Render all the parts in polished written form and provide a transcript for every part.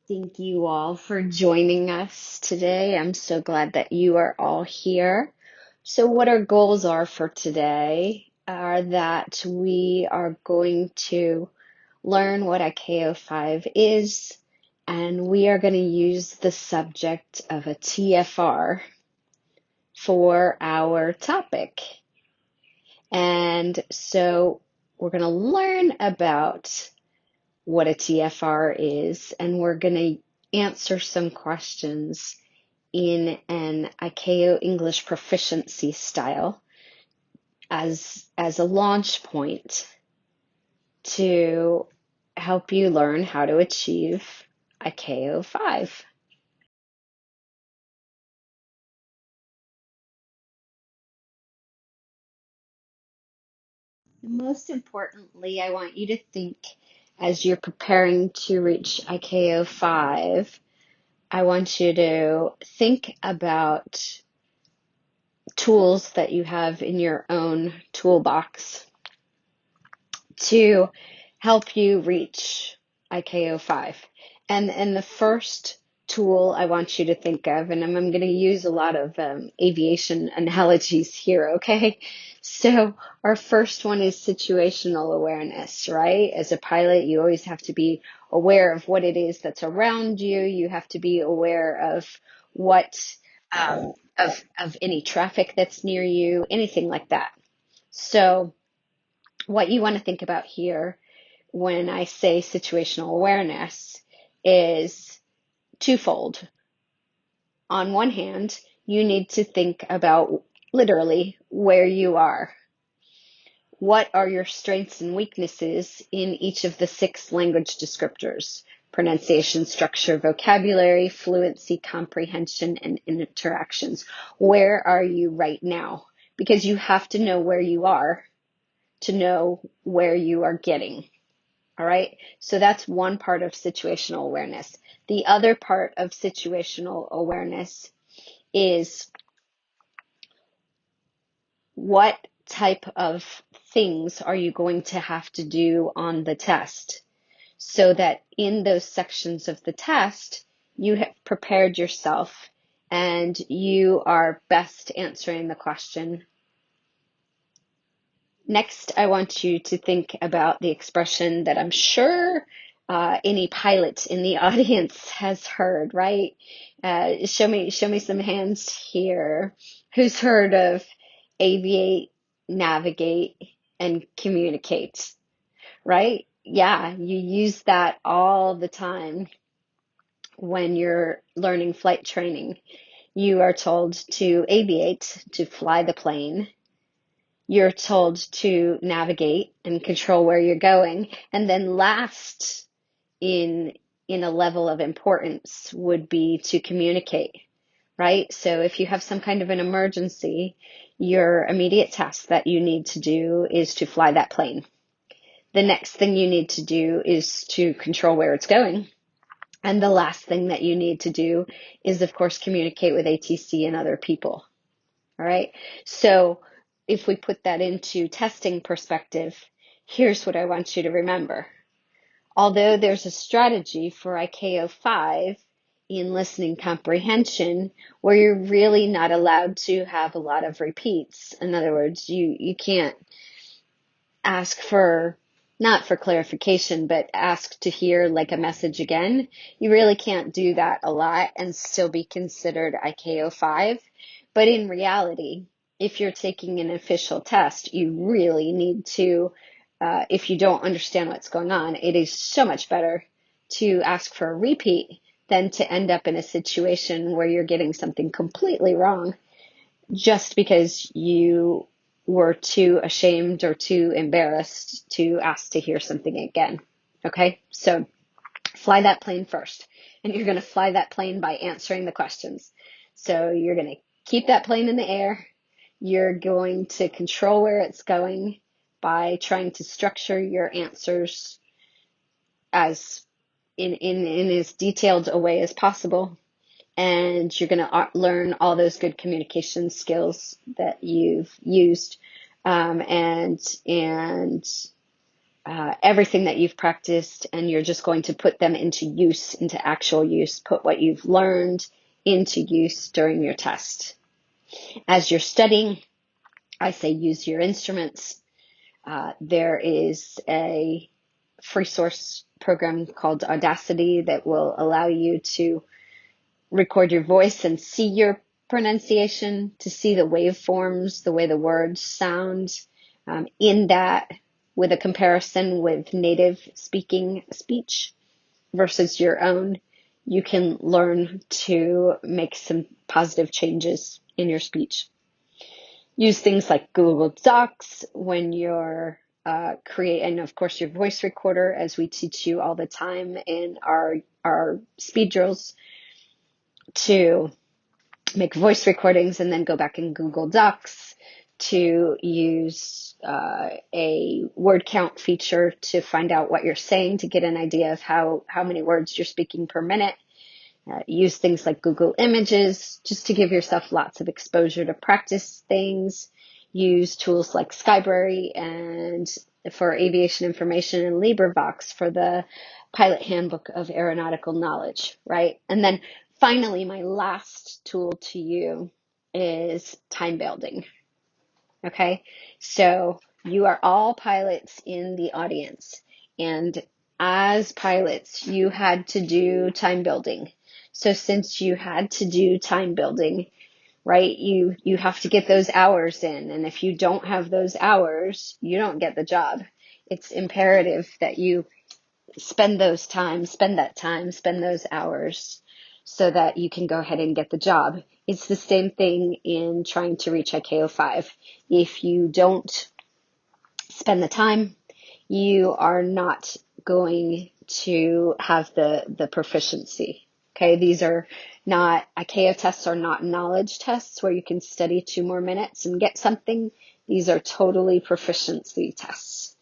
Thank you all for joining us today. I'm so glad that you are all here. So what our goals are for today are that we are going to learn what IKO5 is, and we are going to use the subject of a TFR for our topic. And so we're going to learn about what a TFR is, and we're going to answer some questions in an ICAO English proficiency style as a launch point to help you learn how to achieve ICAO 5. Most importantly, I want you to think as you're preparing to reach ICAO 5, I want you to think about tools that you have in your own toolbox to help you reach IKO 5. And the first tool I want you to think of, and I'm going to use a lot of aviation analogies here, okay? So our first one is situational awareness, right? As a pilot, you always have to be aware of what it is that's around you. You have to be aware of what, of any traffic that's near you, anything like that. So what you want to think about here when I say situational awareness is twofold. On one hand, you need to think about literally where you are. What are your strengths and weaknesses in each of the 6 language descriptors? Pronunciation, structure, vocabulary, fluency, comprehension, and interactions. Where are you right now? Because you have to know where you are to know where you are getting. All right. So that's one part of situational awareness. The other part of situational awareness is what type of things are you going to have to do on the test so that in those sections of the test, you have prepared yourself and you are best answering the question. Next, I want you to think about the expression that I'm sure any pilot in the audience has heard, right? Show me some hands here. Who's heard of aviate, navigate, and communicate, right? Yeah, you use that all the time when you're learning flight training. You are told to aviate, to fly the plane. You're told to navigate and control where you're going. And then last in a level of importance would be to communicate, right? So if you have some kind of an emergency, your immediate task that you need to do is to fly that plane. The next thing you need to do is to control where it's going. And the last thing that you need to do is, of course, communicate with ATC and other people. All right. So if we put that into testing perspective, here's what I want you to remember. Although there's a strategy for ICAO 5 in listening comprehension where you're really not allowed to have a lot of repeats. In other words, you can't ask for, not for clarification, but ask to hear like a message again. You really can't do that a lot and still be considered ICAO 5. But in reality, if you're taking an official test, you really need to, if you don't understand what's going on, it is so much better to ask for a repeat than to end up in a situation where you're getting something completely wrong just because you were too ashamed or too embarrassed to ask to hear something again. Okay, so fly that plane first, and you're going to fly that plane by answering the questions. So you're going to keep that plane in the air. You're going to control where it's going by trying to structure your answers as in as detailed a way as possible. And you're going to learn all those good communication skills that you've used. And everything that you've practiced, and you're just going to put them into use, into actual use, put what you've learned into use during your test. As you're studying, I say use your instruments. There is a free source program called Audacity that will allow you to record your voice and see your pronunciation, to see the waveforms, the way the words sound, in that with a comparison with native speaking speech versus your own, you can learn to make some positive changes in your speech. Use things like Google Docs when you're and of course your voice recorder, as we teach you all the time in our speed drills, to make voice recordings and then go back in Google Docs to use a word count feature to find out what you're saying, to get an idea of how many words you're speaking per minute. Use things like Google Images just to give yourself lots of exposure to practice things. Use tools like Skybrary and for aviation information, and LibriVox for the Pilot Handbook of Aeronautical Knowledge, right? And then finally, my last tool to you is time building. Okay, so you are all pilots in the audience, and as pilots, you had to do time building. So since you had to do time building, right, you have to get those hours in, and if you don't have those hours, you don't get the job. It's imperative that you spend those hours so that you can go ahead and get the job. It's the same thing in trying to reach ICAO 5. If you don't spend the time, you are not going to have the proficiency. Okay, these are not, ICAO tests are not knowledge tests where you can study 2 more minutes and get something. These are totally proficiency tests.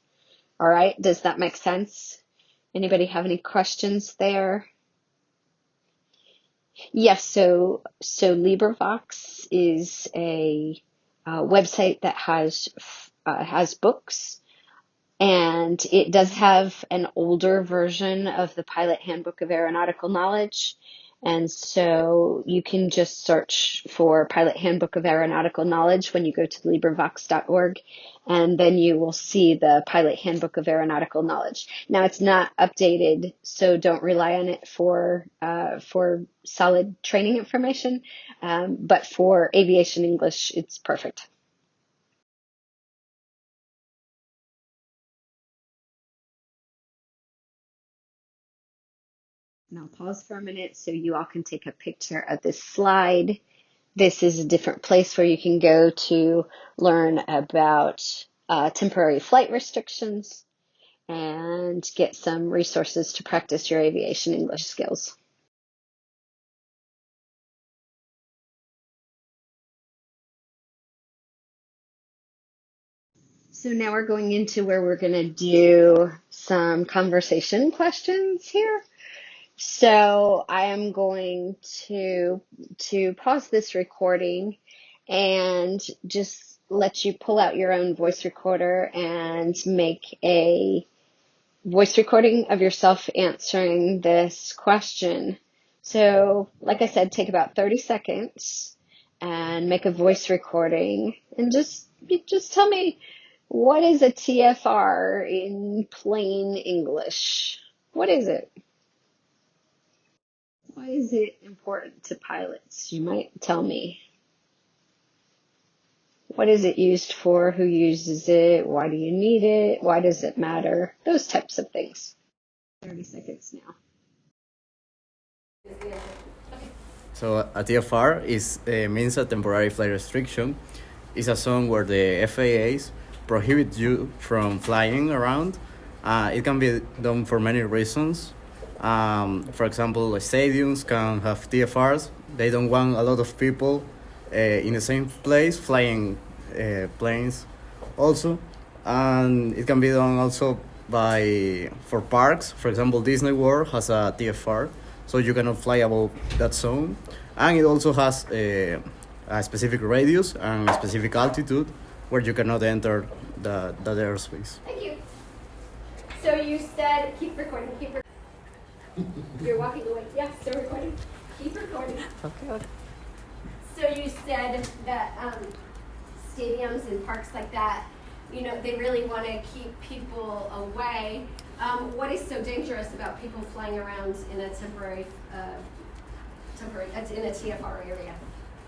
All right, does that make sense? Anybody have any questions there? Yes, so LibriVox is a website that has books, and it does have an older version of the Pilot Handbook of Aeronautical Knowledge. And so you can just search for Pilot Handbook of Aeronautical Knowledge when you go to LibriVox.org, and then you will see the Pilot Handbook of Aeronautical Knowledge. Now, it's not updated, so don't rely on it for solid training information, but for aviation English, it's perfect. And I'll pause for a minute so you all can take a picture of this slide. This is a different place where you can go to learn about temporary flight restrictions and get some resources to practice your aviation English skills. So now we're going into where we're going to do some conversation questions here. So I am going to pause this recording and just let you pull out your own voice recorder and make a voice recording of yourself answering this question. So, like I said, take about 30 seconds and make a voice recording, and just tell me, what is a TFR in plain English? What is it? Why is it important to pilots? You might tell me. What is it used for? Who uses it? Why do you need it? Why does it matter? Those types of things. 30 seconds now. So a TFR means a temporary flight restriction. It's a zone where the FAAs prohibit you from flying around. It can be done for many reasons. For example, stadiums can have TFRs. They don't want a lot of people in the same place flying planes also. And it can be done also for parks. For example, Disney World has a TFR, so you cannot fly above that zone. And it also has a specific radius and a specific altitude where you cannot enter that airspace. Thank you. So you said, keep recording, you're walking away. Yeah, still recording. Keep recording. Okay. So you said that stadiums and parks like that, they really want to keep people away. What is so dangerous about people flying around in a temporary, in a TFR area?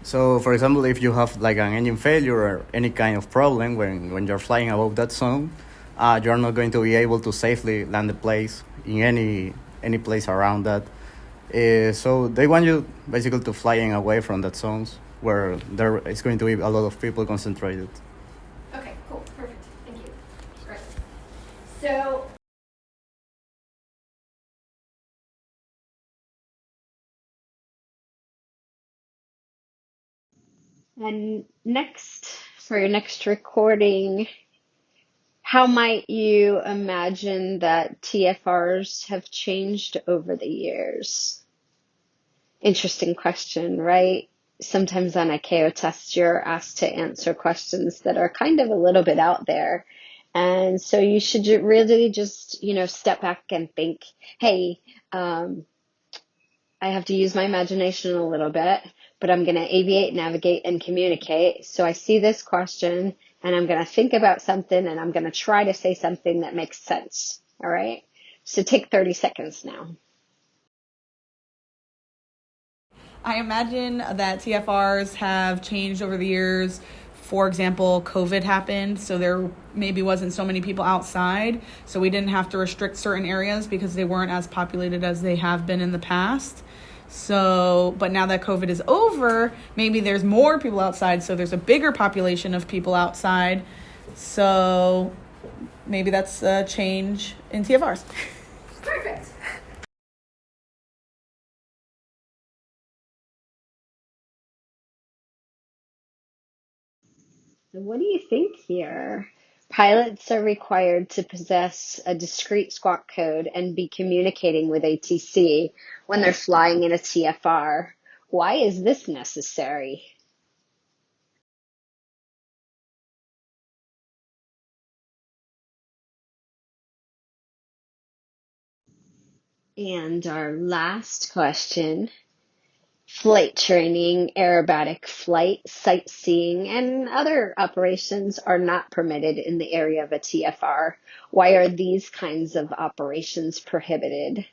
So, for example, if you have like an engine failure or any kind of problem when you're flying above that zone, you're not going to be able to safely land the place in any place around that. So they want you basically to flying away from that zones where there is going to be a lot of people concentrated. Okay, cool, perfect, thank you. Right. So And next, for your next recording, how might you imagine that TFRs have changed over the years? Interesting question, right? Sometimes on a KO test, you're asked to answer questions that are kind of a little bit out there. And so you should really just, step back and think, hey, I have to use my imagination a little bit, but I'm going to aviate, navigate, and communicate. So I see this question and I'm going to think about something and I'm going to try to say something that makes sense. All right. So take 30 seconds now. I imagine that TFRs have changed over the years. For example, COVID happened, so there maybe wasn't so many people outside, so we didn't have to restrict certain areas because they weren't as populated as they have been in the past. So, but now that COVID is over, maybe there's more people outside, so there's a bigger population of people outside. So maybe that's a change in TFRs. perfect. So what do you think here? Pilots are required to possess a discrete squawk code and be communicating with ATC when they're flying in a TFR. Why is this necessary? And our last question. Flight training, aerobatic flight, sightseeing, and other operations are not permitted in the area of a TFR. Why are these kinds of operations prohibited?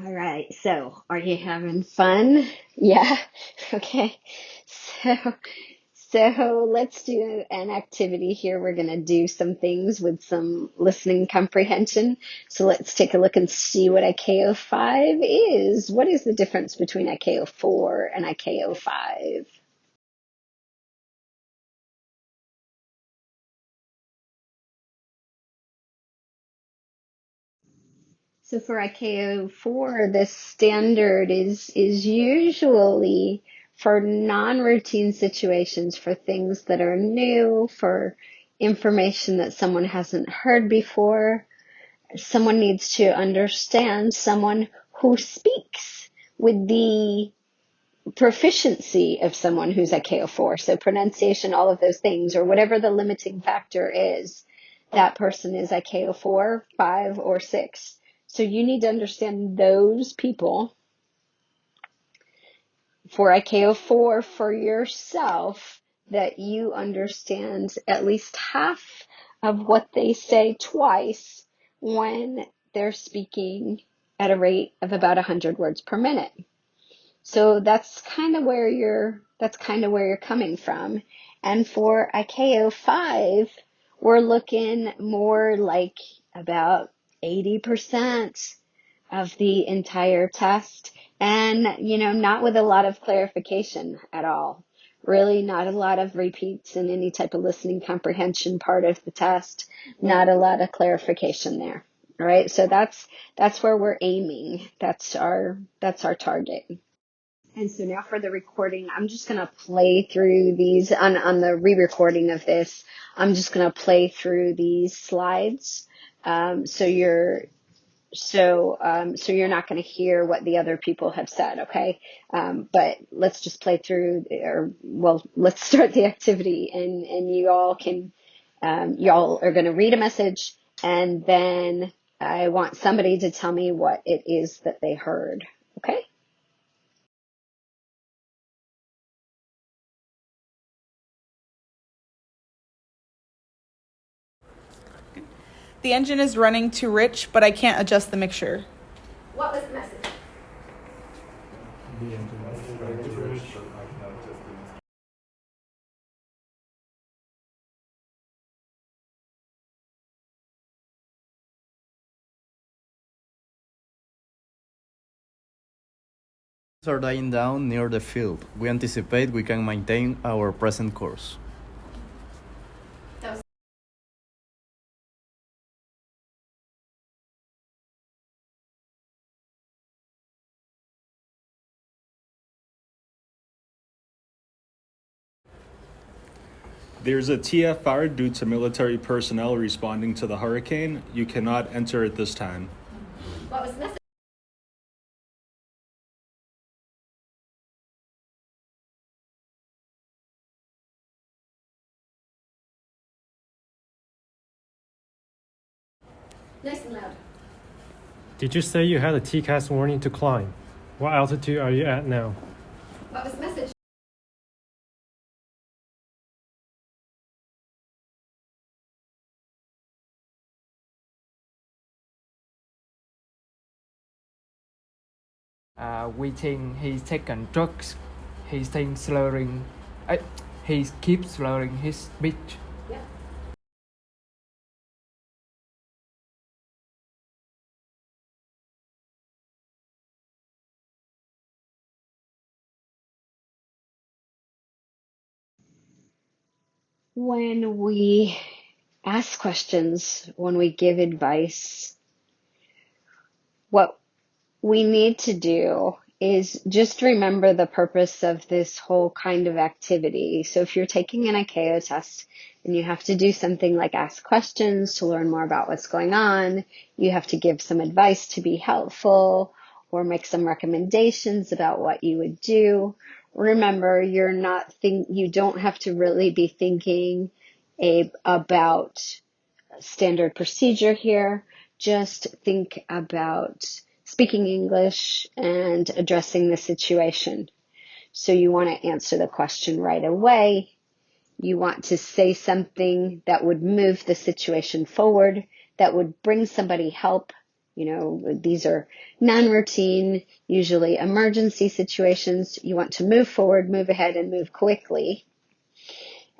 All right, so are you having fun? Yeah, okay. So, so let's do an activity here. We're going to do some things with some listening comprehension. So let's take a look and see what ICAO 5 is. What is the difference between ICAO 4 and ICAO 5? So for ICAO 4, this standard is usually for non-routine situations, for things that are new, for information that someone hasn't heard before. Someone needs to understand someone who speaks with the proficiency of someone who's at KO4. So pronunciation, all of those things, or whatever the limiting factor is, that person is at KO4, 5, or 6. So you need to understand those people for IKO4 for yourself, that you understand at least half of what they say twice when they're speaking at a rate of about 100 words per minute. So that's kind of where you're coming from. And for ICAO 5, we're looking more like about 80% of the entire test, and not with a lot of clarification at all. Really not a lot of repeats in any type of listening comprehension part of the test. Not a lot of clarification there. All right, so that's where we're aiming. That's our target. And so now for the recording, I'm just going to play through these on the re-recording of this. I'm just going to play through these slides. So So you're not going to hear what the other people have said, okay? But let's just play through, or well, let's start the activity, and y'all are going to read a message, and then I want somebody to tell me what it is that they heard, okay? The engine is running too rich, but I can't adjust the mixture. What was the message? Are dying down near the field. We anticipate we can maintain our present course. That was There's a TFR due to military personnel responding to the hurricane. You cannot enter at this time. what was the message? Nice and loud. Did you say you had a TCAS warning to climb? What altitude are you at now? What was the message? We think he's taken drugs. He's taking slurring. He keeps slurring his speech. Yeah. When we ask questions, when we give advice, what we need to do is just remember the purpose of this whole kind of activity. So if you're taking an ICAO test and you have to do something like ask questions to learn more about what's going on, you have to give some advice to be helpful or make some recommendations about what you would do. Remember, you don't have to really be thinking about standard procedure here. Just think about speaking English and addressing the situation. So you want to answer the question right away. You want to say something that would move the situation forward, that would bring somebody help. You know, these are non-routine, usually emergency situations. You want to move forward, move ahead, and move quickly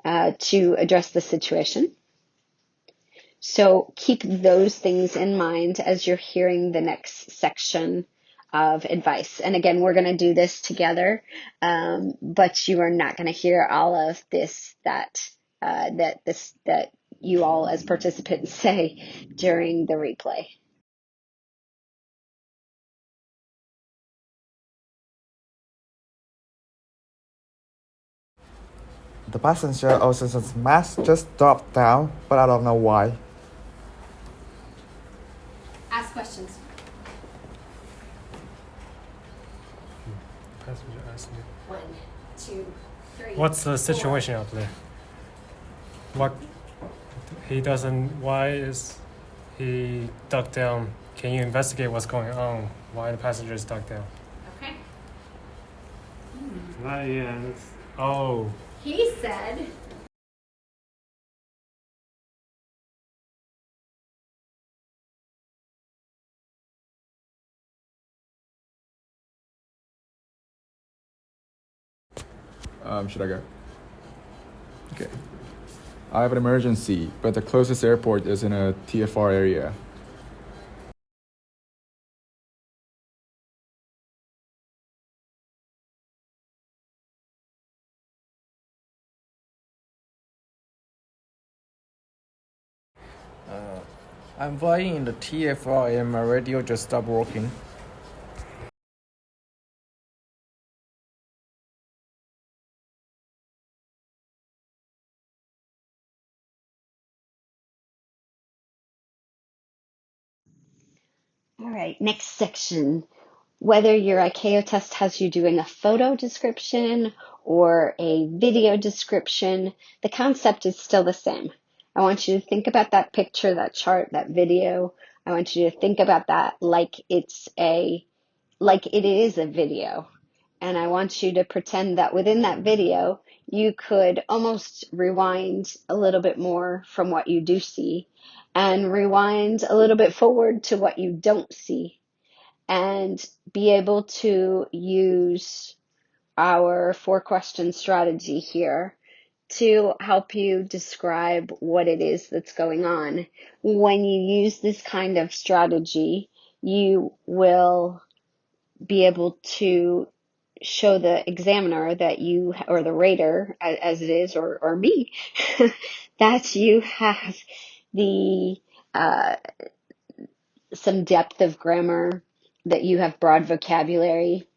to address the situation. So keep those things in mind as you're hearing the next section of advice. And again, we're going to do this together, but you are not going to hear all of this that you all as participants say during the replay. The passenger oxygen mask just dropped down, but I don't know why. Ask questions. Passenger asking you. 1, 2, 3. What's the 4. situation out there? What he doesn't. Why is he ducked down? Can you investigate what's going on? Why the passenger is ducked down? Okay. Yeah. Oh. He said, Should I go? Okay. I have an emergency, but the closest airport is in a TFR area. I'm flying in the TFR and my radio just stopped working. All right, next section. Whether your ICAO test has you doing a photo description or a video description, the concept is still the same. I want you to think about that picture, that chart, that video. I want you to think about that like it is a video. And I want you to pretend that within that video, you could almost rewind a little bit more from what you do see and rewind a little bit forward to what you don't see and be able to use our 4-question strategy here to help you describe what it is that's going on. When you use this kind of strategy, you will be able to show the examiner that you, or the rater as it is, or me, that you have the some depth of grammar, that you have broad vocabulary,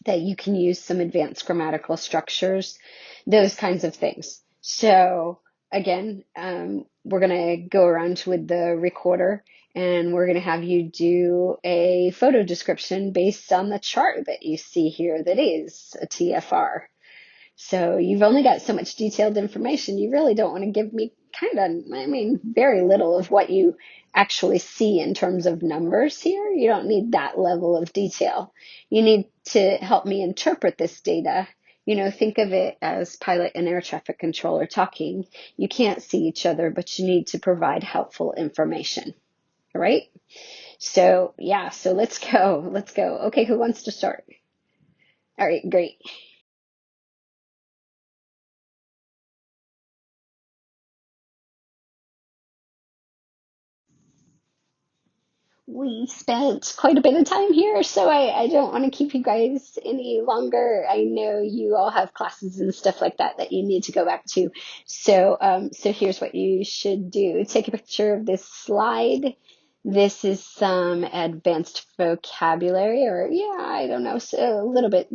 that you can use some advanced grammatical structures, those kinds of things. So again, we're going to go around with the recorder and we're going to have you do a photo description based on the chart that you see here that is a TFR. So you've only got so much detailed information. You really don't want to give me very little of what you actually see in terms of numbers here. You don't need that level of detail. You need to help me interpret this data. Think of it as pilot and air traffic controller talking. You can't see each other, but you need to provide helpful information. All right? So let's go. Let's go. Okay, who wants to start? All right, great. We spent quite a bit of time here, so I don't want to keep you guys any longer. I know you all have classes and stuff like that you need to go back to. So here's what you should do. Take a picture of this slide. This is some advanced vocabulary, or I don't know, so a little bit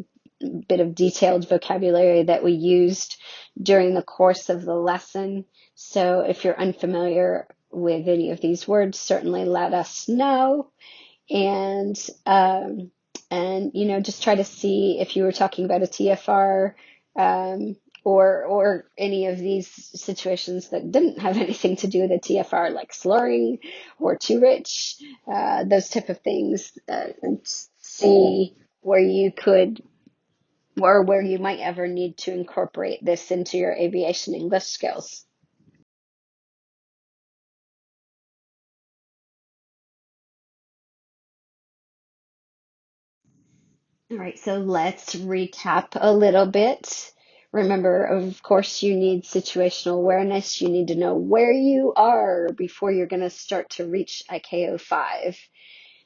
of detailed vocabulary that we used during the course of the lesson. So if you're unfamiliar with any of these words, certainly let us know. And just try to see if you were talking about a TFR, or any of these situations that didn't have anything to do with a TFR, like slurring or too rich, those type of things, and see where you could, or where you might ever need to incorporate this into your aviation English skills. All right, so let's recap a little bit. Remember, of course, you need situational awareness. You need to know where you are before you're going to start to reach ICAO 5,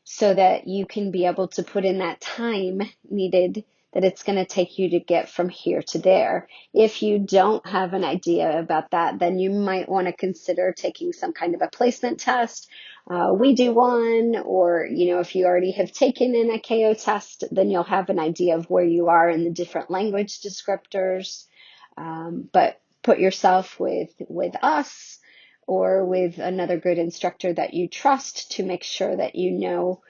so that you can be able to put in that time needed that it's going to take you to get from here to there. If you don't have an idea about that, then you might want to consider taking some kind of a placement test. We do one, or, if you already have taken an ICAO test, then you'll have an idea of where you are in the different language descriptors. But put yourself with us or with another good instructor that you trust to make sure that you know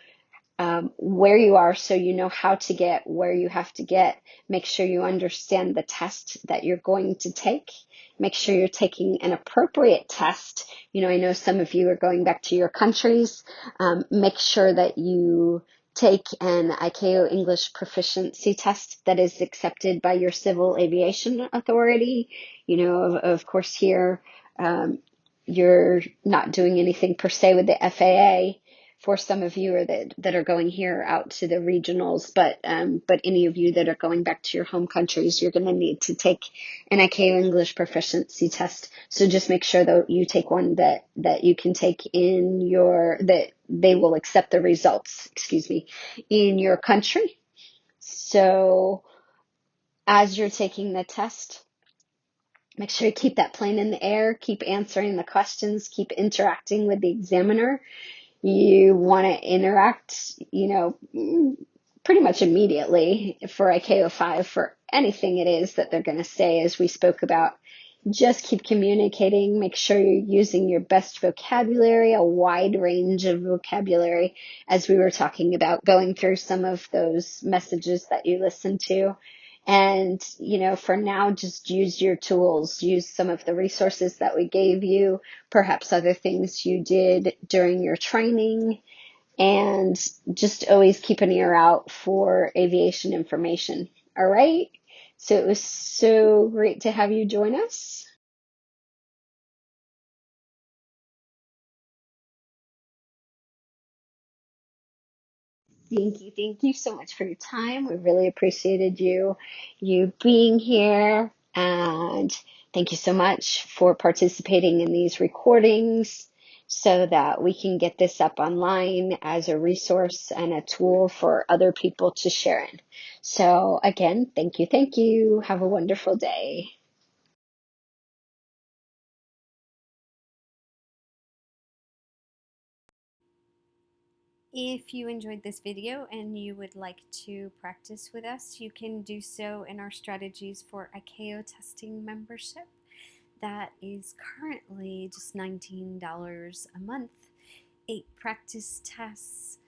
where you are, so you know how to get where you have to get. Make sure you understand the test that you're going to take. Make sure you're taking an appropriate test. I know some of you are going back to your countries. Make sure that you take an ICAO English proficiency test that is accepted by your civil aviation authority. Of course, here, you're not doing anything per se with the FAA. For some of you that are going here out to the regionals, but any of you that are going back to your home countries, you're going to need to take an ICAO English proficiency test. So just make sure that you take one that you can take that they will accept the results, in your country. So as you're taking the test, make sure you keep that plane in the air, keep answering the questions, keep interacting with the examiner. You want to interact, pretty much immediately for ICAO 5 for anything it is that they're going to say, as we spoke about just keep communicating. Make sure you're using your best vocabulary, a wide range of vocabulary, as we were talking about, going through some of those messages that you listened to. And, for now, just use your tools, use some of the resources that we gave you, perhaps other things you did during your training, and just always keep an ear out for aviation information. All right. So it was so great to have you join us. Thank you so much for your time. We really appreciated you being here, and thank you so much for participating in these recordings so that we can get this up online as a resource and a tool for other people to share in. So again, thank you, thank you. Have a wonderful day. If you enjoyed this video and you would like to practice with us, you can do so in our strategies for ICAO testing membership. That is currently just $19 a month. 8 practice tests,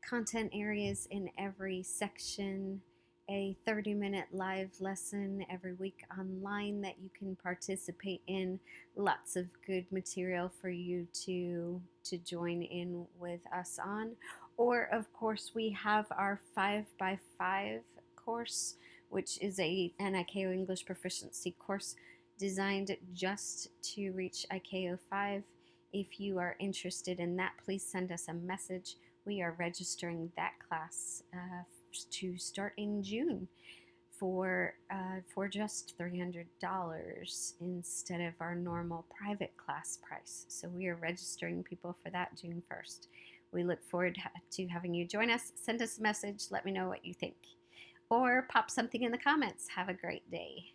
content areas in every section, a 30-minute live lesson every week online that you can participate in, lots of good material for you to join in with us on. Or of course we have our 5x5 course, which is an ICAO English proficiency course designed just to reach ICAO 5. If you are interested in that, please send us a message. We are registering that class to start in June for just $300 instead of our normal private class price. So we are registering people for that June 1st. We look forward to having you join us. Send us a message. Let me know what you think. Or pop something in the comments. Have a great day.